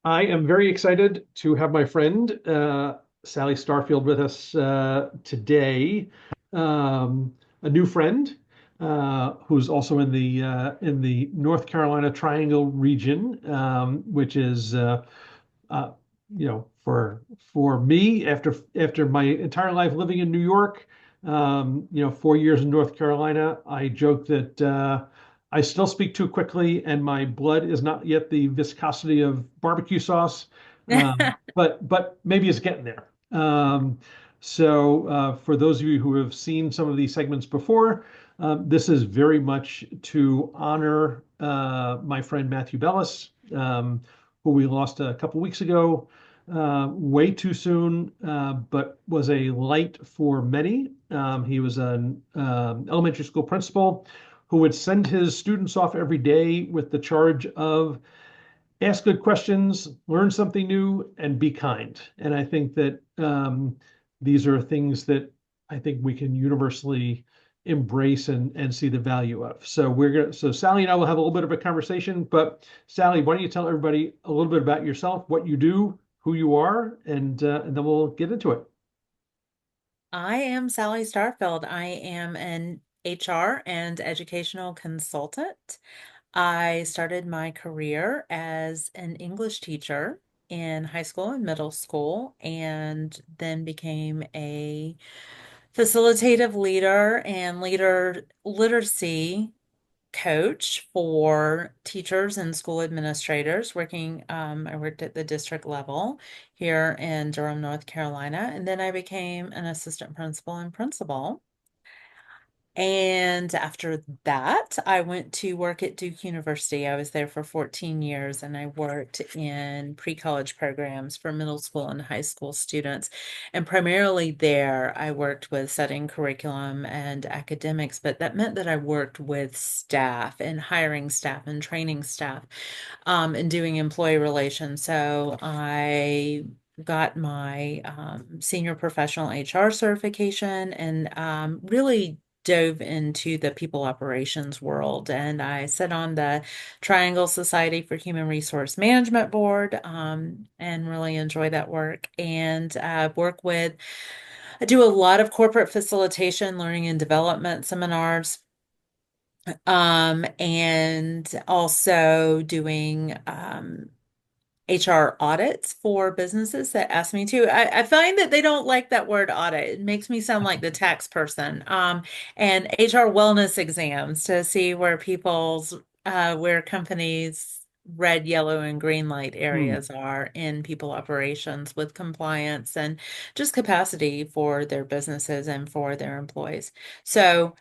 I am very excited to have my friend Sally Starfield with us today. A new friend who's also in the North Carolina Triangle region, which is uh, for me after my entire life living in New York, 4 years in North Carolina, I joke that I still speak too quickly, and my blood is not yet the viscosity of barbecue sauce, but maybe it's getting there. For those of you who have seen some of these segments before, this is very much to honor my friend Matthew Bellis, who we lost a couple weeks ago, way too soon, but was a light for many. He was an elementary school principal who would send his students off every day with the charge of ask good questions, learn something new, and be kind. And I think that these are things that I think we can universally embrace and see the value of. So Sally and I will have a little bit of a conversation, but Sally, why don't you tell everybody a little bit about yourself, what you do, who you are, and then we'll get into it. I am Sally Starfield. I am an HR and educational consultant. I started my career as an English teacher in high school and middle school, and then became a facilitative leader and leader literacy coach for teachers and school administrators I worked at the district level here in Durham, North Carolina, and then I became an assistant principal and principal. And after that, I went to work at Duke University. I was there for 14 years and I worked in pre-college programs for middle school and high school students. And primarily there, I worked with setting curriculum and academics, but that meant that I worked with staff and hiring staff and training staff, and doing employee relations. So I got my senior professional HR certification and really dove into the people operations world. And I sit on the Triangle Society for Human Resource Management board, and really enjoy that work. And I do a lot of corporate facilitation, learning and development seminars, and also doing HR audits for businesses that ask me to. I find that they don't like that word audit. It makes me sound like the tax person. And HR wellness exams to see where companies' red, yellow, and green light Hmm. areas are in people operations with compliance and just capacity for their businesses and for their employees. So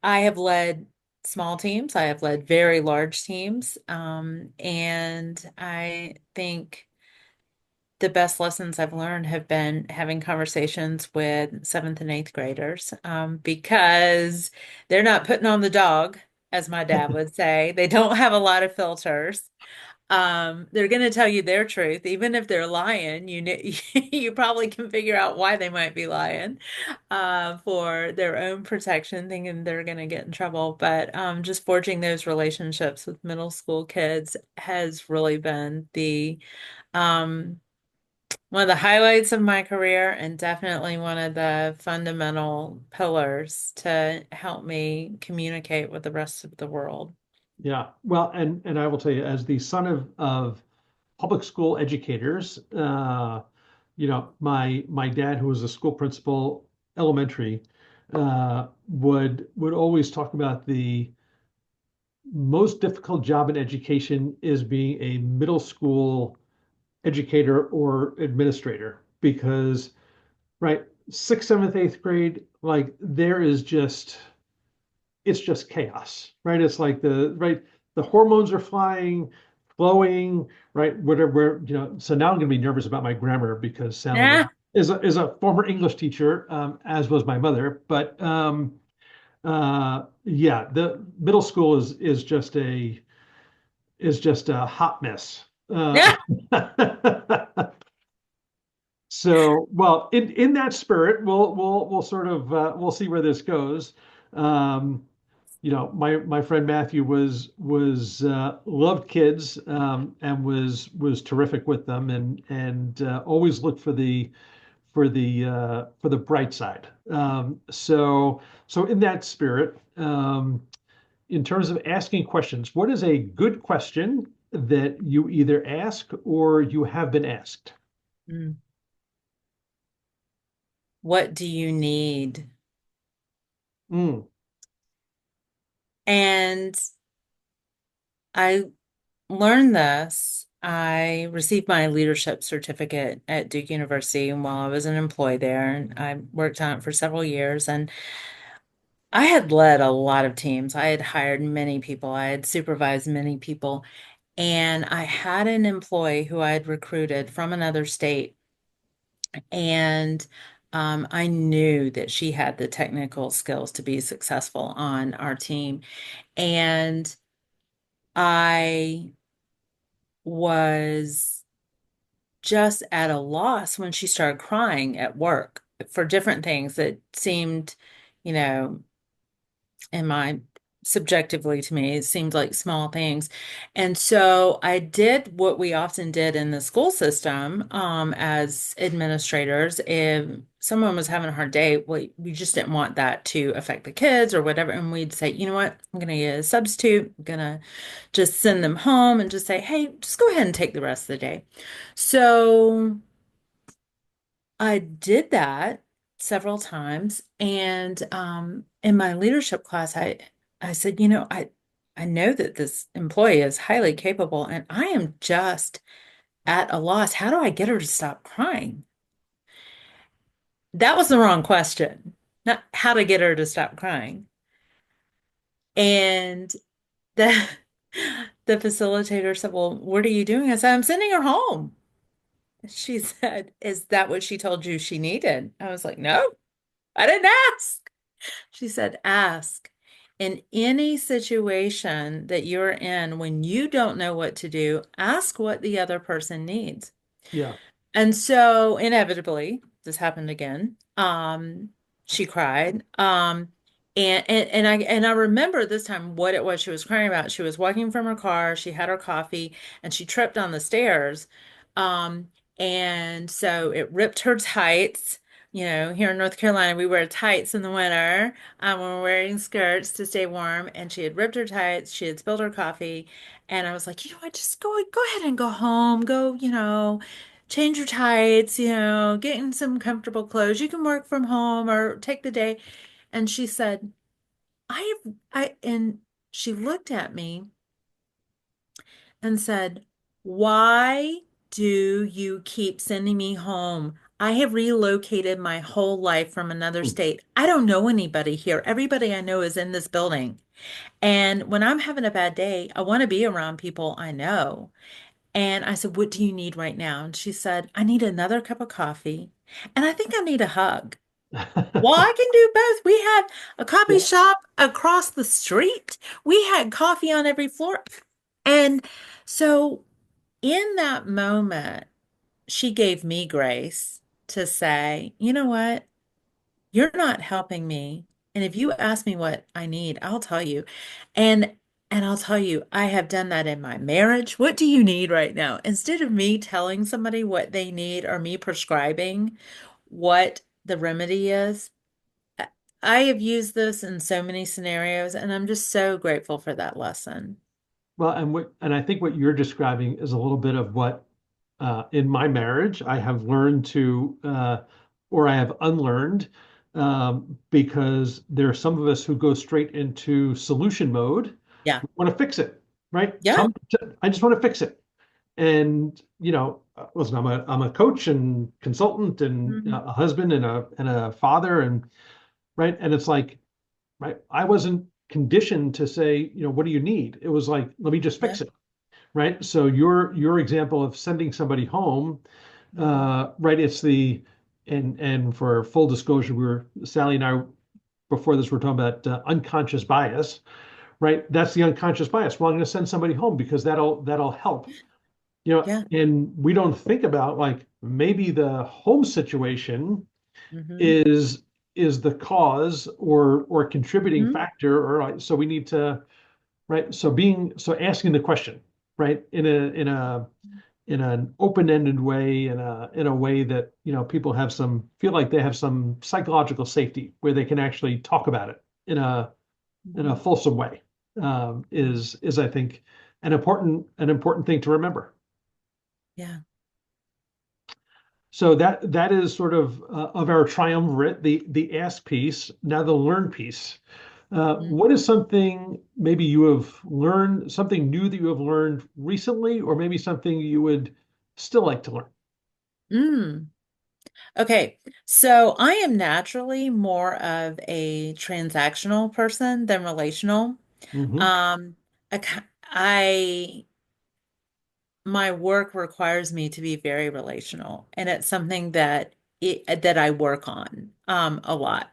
I have led small teams, I have led very large teams, and I think the best lessons I've learned have been having conversations with seventh and eighth graders, because they're not putting on the dog, as my dad would say. They don't have a lot of filters. They're going to tell you their truth, even if they're lying. You probably can figure out why they might be lying, for their own protection, thinking they're going to get in trouble. But just forging those relationships with middle school kids has really been the um, one of the highlights of my career, and definitely one of the fundamental pillars to help me communicate with the rest of the world. Yeah, well, and I will tell you, as the son of public school educators, my dad, who was a school principal, elementary, would always talk about the most difficult job in education is being a middle school educator or administrator because, right, sixth, seventh, eighth grade, like there is just it's just chaos, right? It's like the hormones are flying, flowing, right? Whatever, So now I'm going to be nervous about my grammar because Sally Yeah. is a former English teacher, as was my mother. But yeah, the middle school is just a hot mess. Yeah. So, well, in that spirit, we'll sort of we'll see where this goes. Um, my friend Matthew was loved kids, and was terrific with them, and always looked for the bright side. So in that spirit, in terms of asking questions, what is a good question that you either ask or you have been asked? Mm. What do you need? Mm, And I learned this. I received my leadership certificate at Duke University while I was an employee there, and I worked on it for several years. And I had led a lot of teams. I had hired many people. I had supervised many people. And I had an employee who I had recruited from another state. And I knew that she had the technical skills to be successful on our team. And I was just at a loss when she started crying at work for different things that seemed, you know, in my subjectively to me, it seemed like small things. And so I did what we often did in the school system as administrators. If someone was having a hard day, we just didn't want that to affect the kids or whatever. And we'd say, you know what, I'm going to get a substitute. I'm going to just send them home and just say, hey, just go ahead and take the rest of the day. So I did that several times, and in my leadership class, I said, I know that this employee is highly capable, and I am just at a loss. How do I get her to stop crying? That was the wrong question. Not how to get her to stop crying. And the the facilitator said, "Well, what are you doing?" I said, "I'm sending her home." She said, "Is that what she told you she needed?" I was like, "No, I didn't ask." She said, ask in any situation that you're in when you don't know what to do, ask what the other person needs. yeah. And so inevitably, this happened again. She cried. And I remember this time what it was she was crying about. She was walking from her car, she had her coffee, and she tripped on the stairs. Um, and so it ripped her tights. Here in North Carolina, we wear tights in the winter. When we're wearing skirts to stay warm, and she had ripped her tights. She had spilled her coffee, and I was like, you know what, just go ahead and go home. Go, change your tights, get in some comfortable clothes. You can work from home or take the day. And she said, and she looked at me and said, why do you keep sending me home? I have relocated my whole life from another Mm. state. I don't know anybody here. Everybody I know is in this building. And when I'm having a bad day, I want to be around people I know. And I said, what do you need right now? And she said, I need another cup of coffee. And I think I need a hug. Well, I can do both. We had a coffee Yeah. shop across the street. We had coffee on every floor. And so in that moment, she gave me grace to say, you know what? You're not helping me. And if you ask me what I need, I'll tell you. And and I'll tell you, I have done that in my marriage. What do you need right now? Instead of me telling somebody what they need or me prescribing what the remedy is, I I have used this in so many scenarios, and I'm just so grateful for that lesson. Well, and I think what you're describing is a little bit of what in my marriage I have learned or I have unlearned, because there are some of us who go straight into solution mode. Yeah. We want to fix it, right? Yeah. I just want to fix it. And listen, I'm a coach and consultant and Mhm. a husband and a father, and right, and it's like, right, I wasn't conditioned to say, what do you need? It was like, let me just Yeah. fix it, right? So your example of sending somebody home, Mhm. right? And for full disclosure, Sally and I, before this, we're talking about unconscious bias, right? That's the unconscious bias. Well, I'm going to send somebody home because that'll help. Yeah. And we don't think about, like, maybe the home situation Hmm. is is the cause or contributing Mhm. factor, or so we need to, right? So asking the question, right, in an open-ended way, in a way that, people have some feel like they have some psychological safety where they can actually talk about it in a fulsome way, is I think an important thing to remember. Yeah. So that is sort of our triumvirate, the ask piece. Now the learn piece. What is something maybe you have learned, something new that you have learned recently, or maybe something you would still like to learn? Mm. Okay, so I am naturally more of a transactional person than relational. Hmm. Um, I my work requires me to be very relational, and it's something that I work on a lot.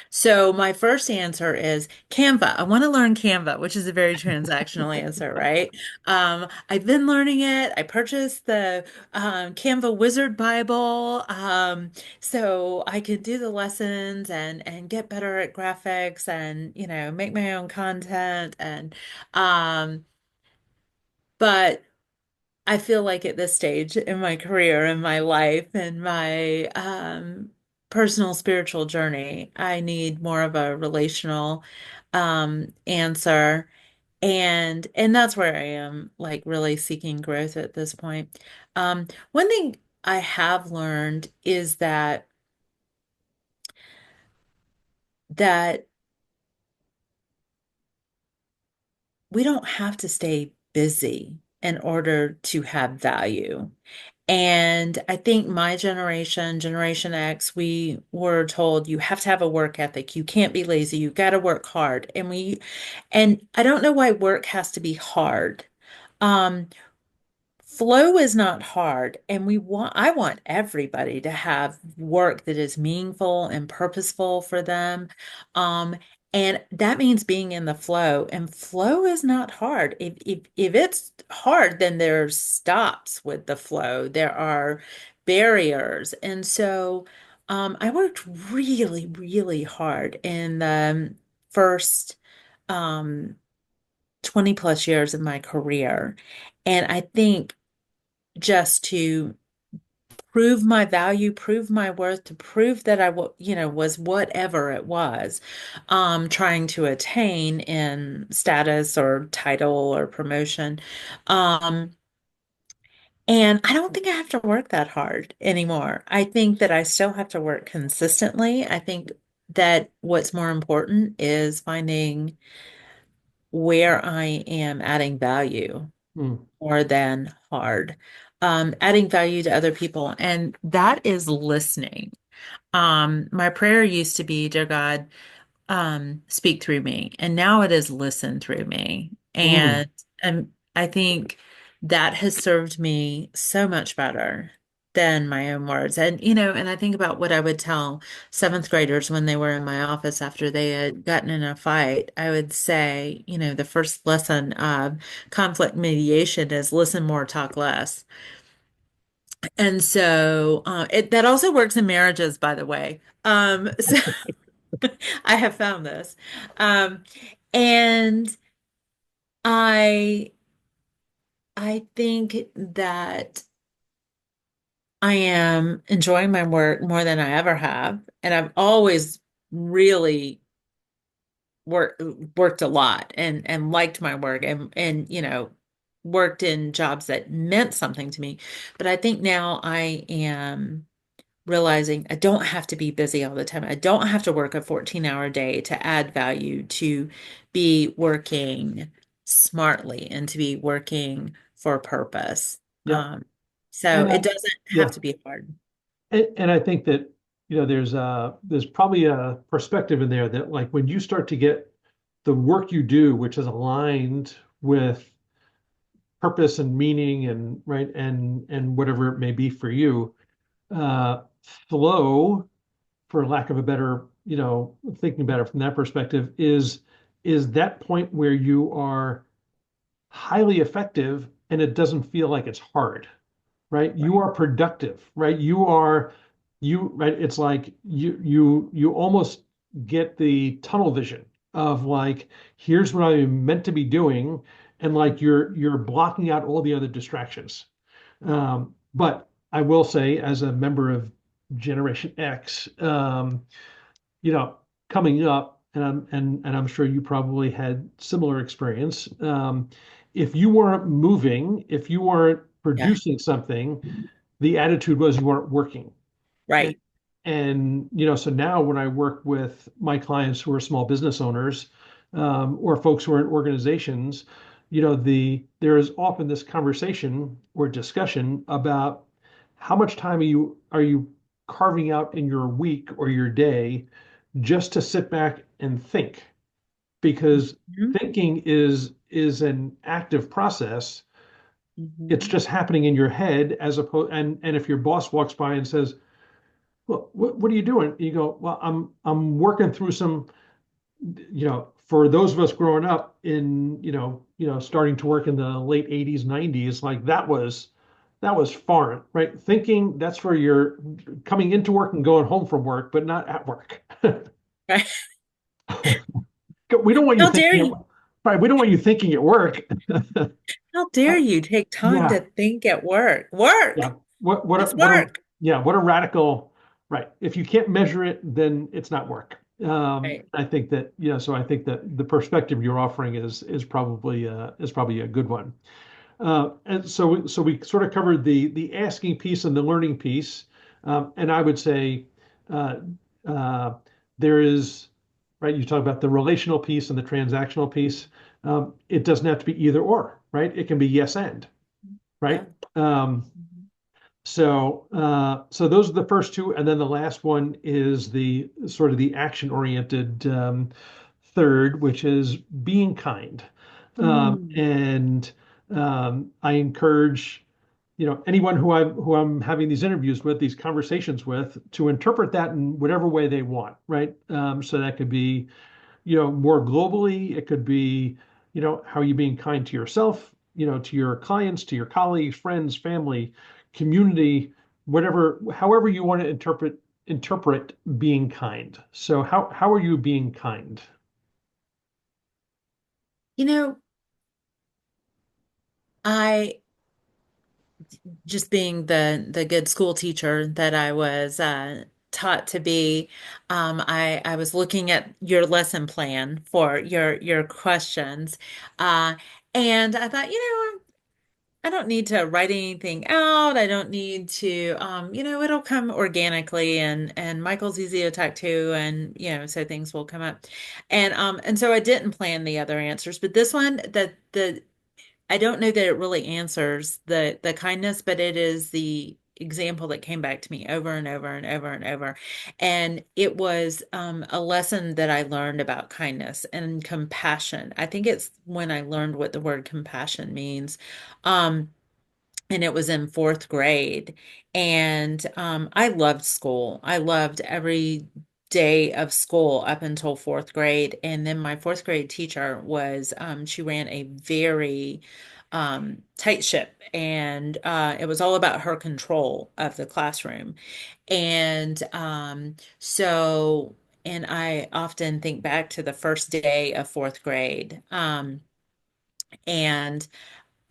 So my first answer is Canva. I want to learn Canva, which is a very transactional answer, right? I've been learning it. I purchased the Canva Wizard Bible, so I could do the lessons and get better at graphics and make my own content um, but I feel like at this stage in my career, in my life, and my personal spiritual journey, I need more of a relational answer. And that's where I am, like really seeking growth at this point. One thing I have learned is that we don't have to stay busy in order to have value. And I think my generation, Generation X, we were told you have to have a work ethic. You can't be lazy. You got to work hard. And I don't know why work has to be hard. Um, Flow is not hard, and I want everybody to have work that is meaningful and purposeful for them. Um, and that means being in the flow, and flow is not hard. If it's hard, then there's stops with the flow. There are barriers. And so I worked really, really hard in the first um 20 plus years of my career. And I think just to prove my value, prove my worth, to prove that was whatever it was, trying to attain in status or title or promotion. Um, and I don't think I have to work that hard anymore. I think that I still have to work consistently. I think that what's more important is finding where I am adding value Mm. more than hard. Adding value to other people, and that is listening. My prayer used to be, dear God, speak through me, and now it is listen through me. Mm. And I think that has served me so much better than my own words. And I think about what I would tell seventh graders when they were in my office after they had gotten in a fight. I would say, the first lesson of conflict mediation is listen more, talk less. And so that also works in marriages, by the way. So I have found this. Um, and I I think that I am enjoying my work more than I ever have. And I've always really worked a lot and liked my work and worked in jobs that meant something to me. But I think now I am realizing I don't have to be busy all the time. I don't have to work a 14-hour day to add value, to be working smartly and to be working for a purpose. Yep. So And it doesn't have yeah, to be hard. and I think that, there's probably a perspective in there that, like, when you start to get the work you do, which is aligned with purpose and meaning, and right, and whatever it may be for you, uh, flow, for lack of a better, thinking about it from that perspective, is that point where you are highly effective and it doesn't feel like it's hard, right? You Right. are productive, right? You are. right, it's like you almost get the tunnel vision of like, here's what I'm meant to be doing, and like you're blocking out all the other distractions. But I will say, as a member of Generation X, you know, coming up, and I'm sure you probably had similar experience. If you weren't moving, if you weren't Yeah, producing something, the attitude was you weren't working. And, right. so now when I work with my clients who are small business owners, or folks who are in organizations, there is often this conversation or discussion about how much time are you carving out in your week or your day just to sit back and think, because Mhm, thinking is an active process. It's mhm. just happening in your head, as opposed, and if your boss walks by and says, well, what are you doing? You go, well, I'm working through some, for those of us growing up in, starting to work in the late 80s, 90s, like that was foreign, right? Thinking, that's for your coming into work and going home from work, but not at work. Right. We don't want you How dare thinking you? at, right, we don't want you thinking at work. How dare you take time to Yeah, think at work? Work. yeah. What It's what a work. yeah, what a radical, right. If you can't measure it, then it's not work. Right. I think that, so I think that the perspective you're offering is probably a good one. And so we sort of covered the asking piece and the learning piece. And I would say, uh, uh, there is, right, you talk about the relational piece and the transactional piece. It doesn't have to be either or, right? It can be yes and, Yeah. right? Um, Mhm. so those are the first two, and then the last one is the sort of the action-oriented, third, which is being kind. Mm. And I encourage, anyone who I'm having these interviews with, these conversations with, to interpret that in whatever way they want, right? So that could be, more globally. It could be, how are you being kind to yourself, to your clients, to your colleagues, friends, family, community, whatever, however you want to interpret being kind. So how are you being kind? You know, I just being the good school teacher that I was taught to be, I was looking at your lesson plan for your questions, uh, and I thought, I don't need to write anything out. I don't need to, it'll come organically, and Michael's easy to talk to, and so things will come up, and so I didn't plan the other answers, but this one, the I don't know that it really answers the kindness, but it is the example that came back to me over and over and over and over. And it was a lesson that I learned about kindness and compassion. I think it's when I learned what the word compassion means. Um, and it was in fourth grade. And I loved school. I loved every day of school up until fourth grade. And then my fourth grade teacher she ran a very tight ship, and it was all about her control of the classroom. And and I often think back to the first day of fourth grade. And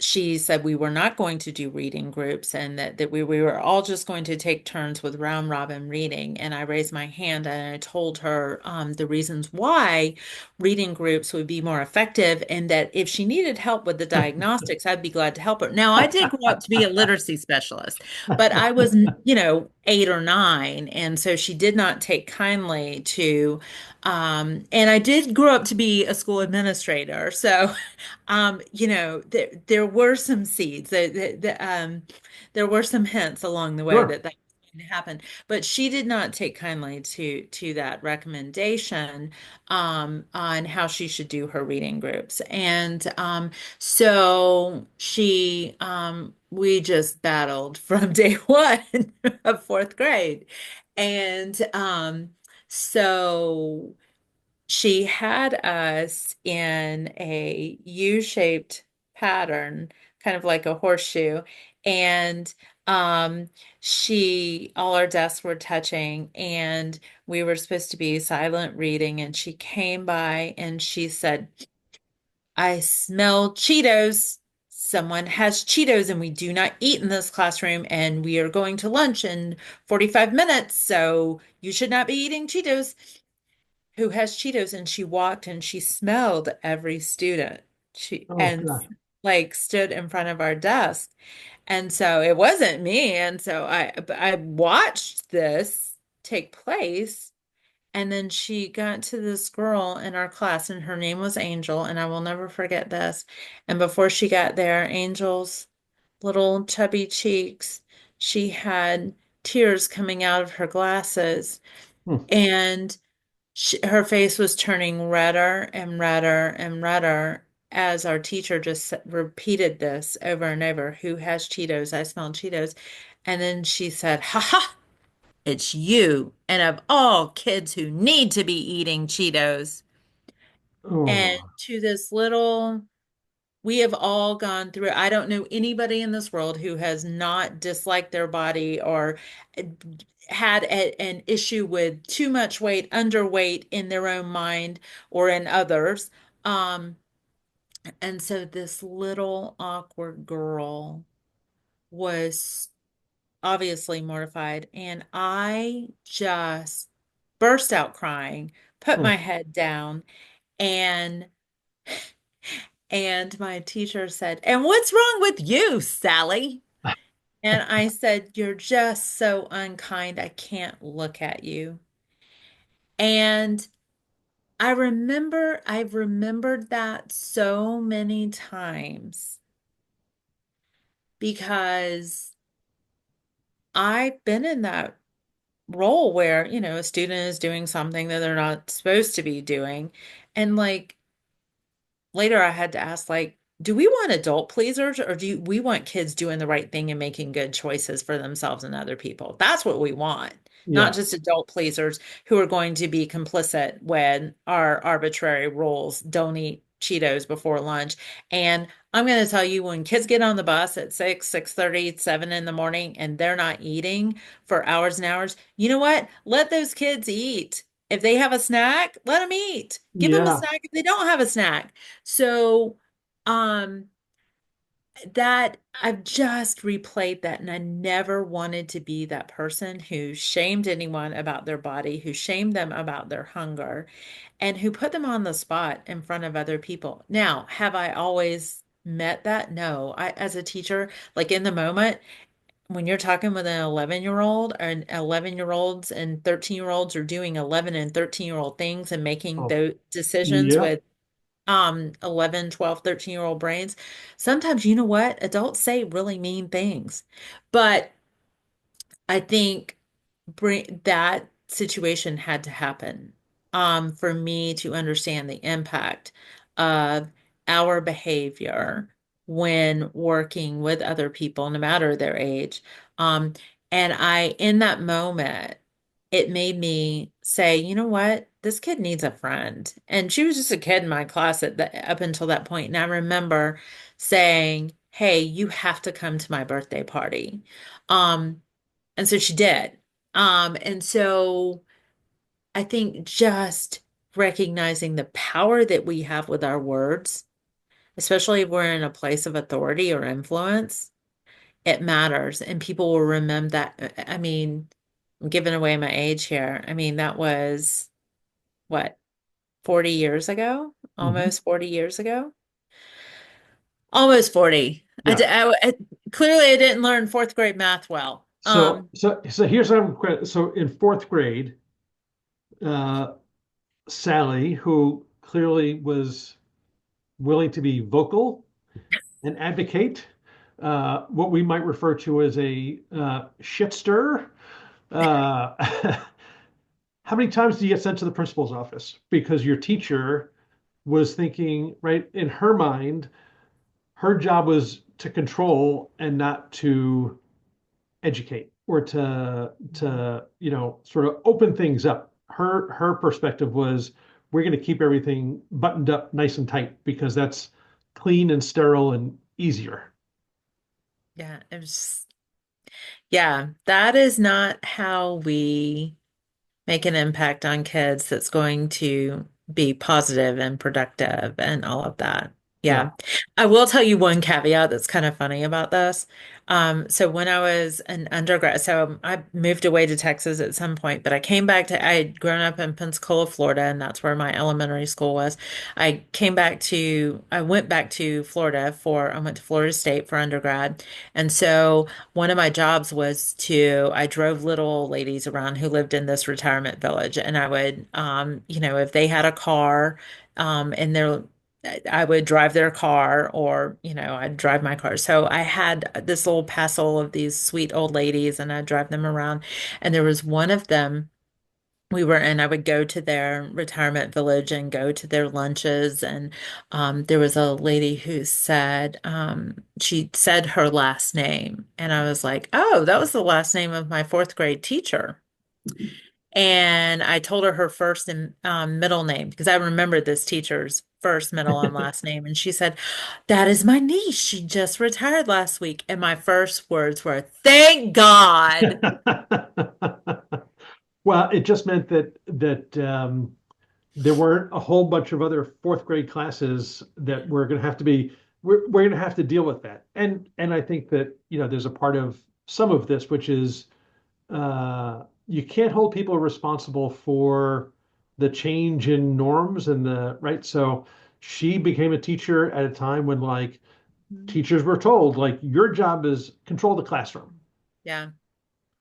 she said we were not going to do reading groups, and that we were all just going to take turns with round robin reading. And I raised my hand and I told her the reasons why reading groups would be more effective, and that if she needed help with the diagnostics, I'd be glad to help her. Now, I did grow up to be a literacy specialist, but I was, 8 or 9. And so she did not take kindly to, and I did grow up to be a school administrator. So there were some seeds. There were some hints along the way Sure. that was going to happen, but she did not take kindly to that recommendation on how she should do her reading groups. And so we just battled from day one of fourth grade. And so she had us in a U-shaped pattern, kind of like a horseshoe. And Um, all our desks were touching and we were supposed to be silent reading. And she came by and she said, I smell Cheetos. Someone has Cheetos and we do not eat in this classroom and we are going to lunch in 45 minutes. So you should not be eating Cheetos. Who has Cheetos? And she walked and she smelled every student. She Oh and gosh. like stood in front of our desk. And so it wasn't me. And so I watched this take place. And then she got to this girl in our class, and her name was Angel, and I will never forget this. And before she got there, Angel's little chubby cheeks, she had tears coming out of her glasses, Hmm. and her face was turning redder and redder and redder as our teacher just repeated this over and over. Who has Cheetos? I smell Cheetos. And then she said, "Ha ha, it's you. And of all kids who need to be eating Cheetos." And Oh, to this little, we have all gone through, I don't know anybody in this world who has not disliked their body or had an issue with too much weight, underweight in their own mind or in others. Um, and so this little awkward girl was obviously mortified, and I just burst out crying, put hmm. my head down, and my teacher said, "And what's wrong with you, Sally?" And I said, "You're just so unkind. I can't look at you." And I've remembered that so many times because I've been in that role where, a student is doing something that they're not supposed to be doing. And like later I had to ask, like, do we want adult pleasers or do we want kids doing the right thing and making good choices for themselves and other people? That's what we want, not Yeah, just adult pleasers who are going to be complicit when our arbitrary rules don't eat Cheetos before lunch. And I'm going to tell you, when kids get on the bus at 6, 6:30, 7 in the morning, and they're not eating for hours and hours, you know what? Let those kids eat. If they have a snack, let them eat. Give them a yeah, snack if they don't have a snack. So, um, that I've just replayed that, and I never wanted to be that person who shamed anyone about their body, who shamed them about their hunger, and who put them on the spot in front of other people. Now, have I always met that? No. As a teacher, like in the moment, when you're talking with an 11-year-old and 11-year-olds and 13-year-olds are doing 11 and 13-year-old things and making oh, those decisions yeah, with 11, 12, 13-year-old brains, sometimes you know what? Adults say really mean things. But I think that situation had to happen for me to understand the impact of our behavior when working with other people, no matter their age. Um, and in that moment, it made me say, you know what? This kid needs a friend. And she was just a kid in my class up until that point. And I remember saying, hey, you have to come to my birthday party. Um, and so she did. And so I think just recognizing the power that we have with our words, especially if we're in a place of authority or influence, it matters. And people will remember that. I mean, I'm giving away my age here. I mean, that was what, 40 years ago? hmm, Almost 40 years ago? Almost 40. yeah. Clearly I didn't learn fourth grade math well. So here's what I'm. So in fourth grade, uh, Sally, who clearly was willing to be vocal and advocate, what we might refer to as a shit stir. Uh, how many times do you get sent to the principal's office because your teacher was thinking, right, in her mind, her job was to control and not to educate or to sort of open things up. Her perspective was we're going to keep everything buttoned up nice and tight because that's clean and sterile and easier. Yeah, it was. Yeah, that is not how we make an impact on kids that's going to be positive and productive and all of that. Yeah. Yeah. I will tell you one caveat that's kind of funny about this. So when I was an undergrad, so I moved away to Texas at some point, but I had grown up in Pensacola, Florida, and that's where my elementary school was. I went back to I went to Florida State for undergrad. And so one of my jobs was I drove little old ladies around who lived in this retirement village, and I would, if they had a car, and I would drive their car, or, I'd drive my car. So I had this little passel of these sweet old ladies, and I'd drive them around. And there was one of them I would go to their retirement village and go to their lunches. And there was a lady who she said her last name. And I was like, oh, that was the last name of my fourth grade teacher. And I told her first and middle name because I remembered this teacher's first, middle, and last name. And she said, that is my niece. She just retired last week. And my first words were, thank God. Well, it just meant that there weren't a whole bunch of other fourth grade classes that were going to have to be we're going to have to deal with that. And I think that there's a part of some of this which is you can't hold people responsible for the change in norms and the right. So she became a teacher at a time when like teachers were told like your job is control the classroom Yeah.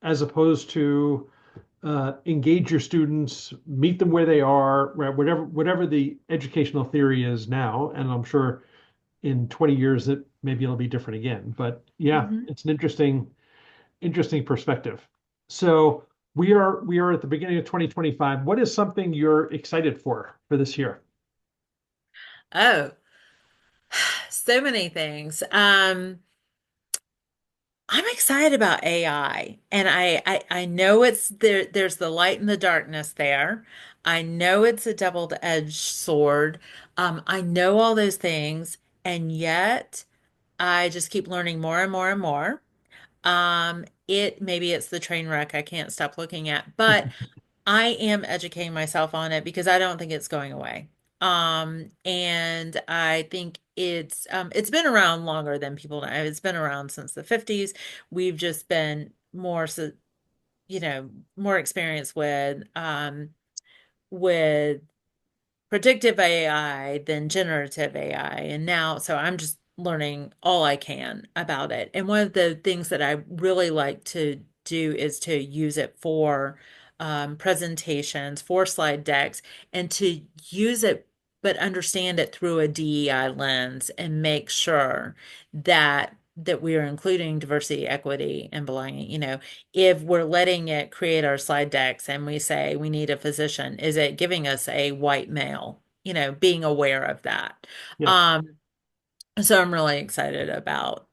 as opposed to engage your students, meet them where they are, right, whatever the educational theory is now. And I'm sure in 20 years that maybe it'll be different again. But yeah, Mhm. it's an interesting perspective. So we are at the beginning of 2025. What is something you're excited for this year? Oh, so many things. I'm excited about AI, and I know it's there. There's the light and the darkness there. I know it's a double-edged sword. I know all those things, and yet I just keep learning more and more and more. Maybe it's the train wreck I can't stop looking at, but I am educating myself on it because I don't think it's going away. And I think it's been around longer than people know. It's been around since the 50s. We've just been more experienced with predictive AI than generative AI. And now, so I'm just learning all I can about it. And one of the things that I really like to do is to use it for presentations, for slide decks, and to use it, but understand it through a DEI lens and make sure that we are including diversity, equity, and belonging. If we're letting it create our slide decks and we say we need a physician, is it giving us a white male? Being aware of that. Yeah, Um, so I'm really excited about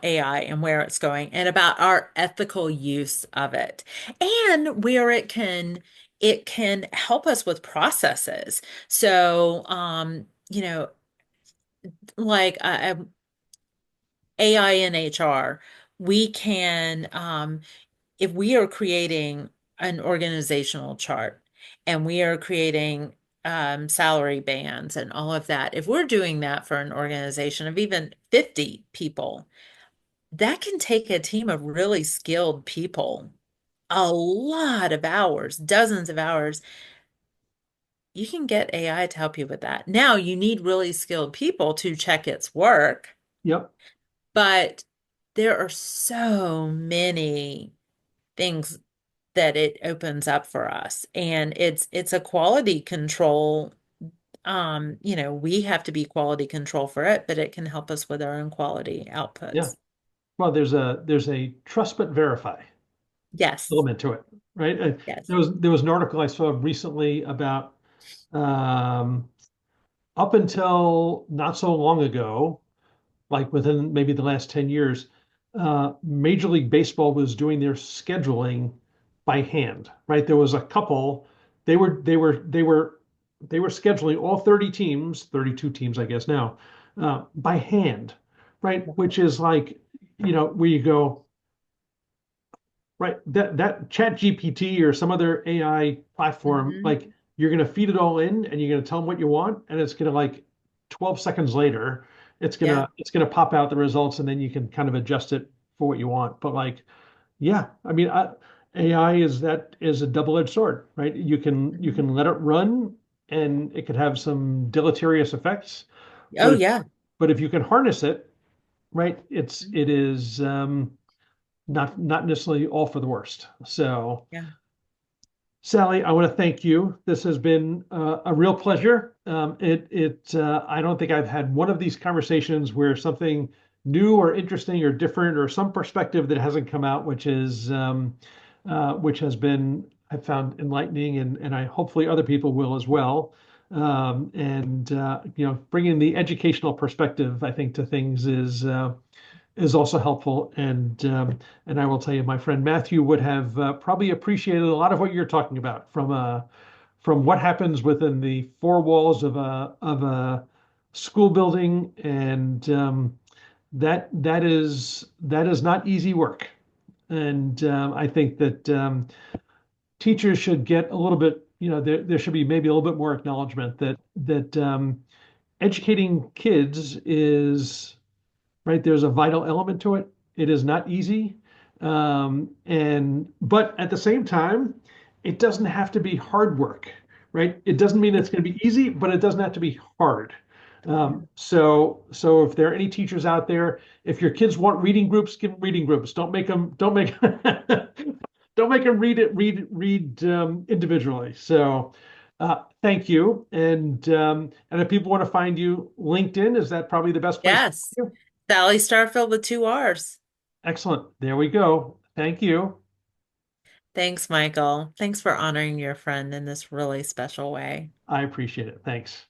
AI and where it's going and about our ethical use of it and where it can help us with processes. So, like AI and HR, we can if we are creating an organizational chart and we are creating salary bands and all of that, if we're doing that for an organization of even 50 people, that can take a team of really skilled people a lot of hours, dozens of hours. You can get AI to help you with that. Now, you need really skilled people to check its work, yep, but there are so many things that it opens up for us. And it's a quality control. We have to be quality control for it, but it can help us with our own quality yeah. outputs. Well, there's a trust but verify Yes. element to it, right? Yes. There was an article I saw recently about um, up until not so long ago, like within maybe the last 10 years, Major League Baseball was doing their scheduling by hand, right? There was a couple, they were scheduling all 30 teams, 32 teams, I guess now, by hand, right? Which is like, where you go, right, that Chat GPT or some other AI platform, Hmm. like you're gonna feed it all in and you're gonna tell them what you want, and it's gonna like 12 seconds later, Yeah. it's gonna pop out the results, and then you can kind of adjust it for what you want. But like, yeah, I mean, AI is a double-edged sword, right? You Mhm. can let it run, and it could have some deleterious effects, Oh, but yeah. but if you can harness it, right, Mhm. it is not necessarily all for the worst. So, Yeah. Sally, I want to thank you. This has been a real pleasure. I don't think I've had one of these conversations where something new or interesting or different or some perspective that hasn't come out, which has been I found enlightening, and I hopefully other people will as well. Bringing the educational perspective, I think, to things is also helpful. And I will tell you, my friend Matthew would have probably appreciated a lot of what you're talking about from what happens within the four walls of a school building, and that is not easy work. And I think that teachers should get a little bit, there should be maybe a little bit more acknowledgement that educating kids is right? There's a vital element to it. It is not easy. But at the same time, it doesn't have to be hard work, right? It doesn't mean it's going to be easy, but it doesn't have to be hard. Yeah. So if there are any teachers out there, if your kids want reading groups, give them reading groups. Don't make don't make them read individually. So thank you. And if people want to find you, LinkedIn, is that probably the best place to Yes. find you? Sally Starfield with two R's. Excellent. There we go. Thank you. Thanks, Michael. Thanks for honoring your friend in this really special way. I appreciate it. Thanks.